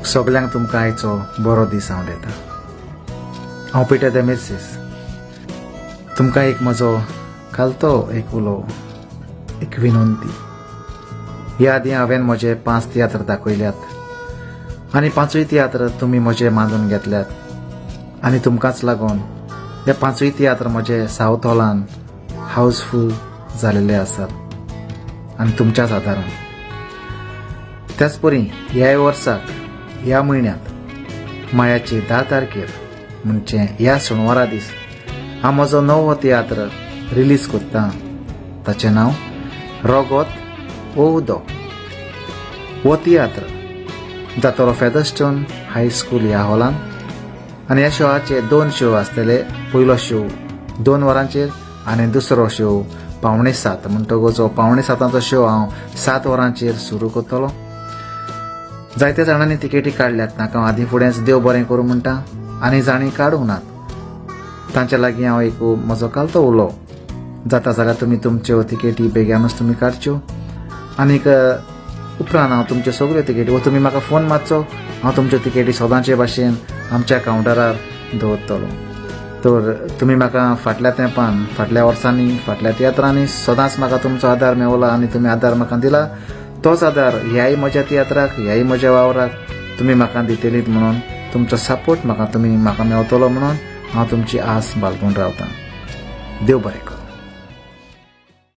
सगळ्यांक तुमकां आयचो बरो दीस हांव दिता। हांव पिटर द मिर्सीस तुमकां एक म्हजो खालतो एक उलो, एक विनंती। ह्या आदीं हांवें म्हजे 5 तियात्र दाखयल्यात आनी 5य तियात्र तुमी म्हजे मानून घेतल्यात आनी तुमकांच लागून हे 5य तियात्र म्हजे सावथ हॉलान हाऊसफुल जालेले आसात आनी तुमच्याच आदारान। त्याच परी ह्या वर्साक ह्या म्हयन्यांत मायाची 10 तारखेर म्हणजे ह्या शेनवारा दीस हांव म्हजो नवो तियात्र रिलीज करता। ताचें नांव रगत ओवदो। हो तियात्र जातलो फेदरस्टोन हायस्कूल ह्या हॉलान आनी ह्या शोचे 2 शो आसतले। पयलो शो 2 वरांचेर आनी दुसरो शो 6:45 म्हणटकच जो 6:45 शो हांव 7 वरांचेर सुरू करतलो। जायत्या जाणांनी तिकेटी काडल्यात, ताका आदीं फुडेंच देव बरें करूं म्हणटा आनी जाणी काडूंक नात। तांचे लागीं हांव एक म्हजो कालतो उलो, जाता जाल्यार तुमी तुमच्यो तिकेटी बेगीनूच तुमी काडच्यो आनीक उपरांत हांव तुमच्यो सगळ्यो तिकेटी वा तुमी म्हाका फोन मारचो, हांव तुमच्यो तिकेटी सदांचे भाशेन आमच्या कावंटरार दवरतलो। तर तुमी म्हाका फाटल्या तेंपान, फाटल्या वर्सांनी, फाटल्या तियात्रांनी सदांच म्हाका तुमचो आदार मेवला आनी तुमी आदार म्हाका दिला। तोच आदार ह्याय म्हज्या तियात्राक, ह्याय म्हज्या वावराक तुमी म्हाका दितलीत म्हणून, तुमचो सपोर्ट तुमी म्हाका मेवतलो म्हणून हांव तुमची आस बाळगून रावतां। देव बरें करूं।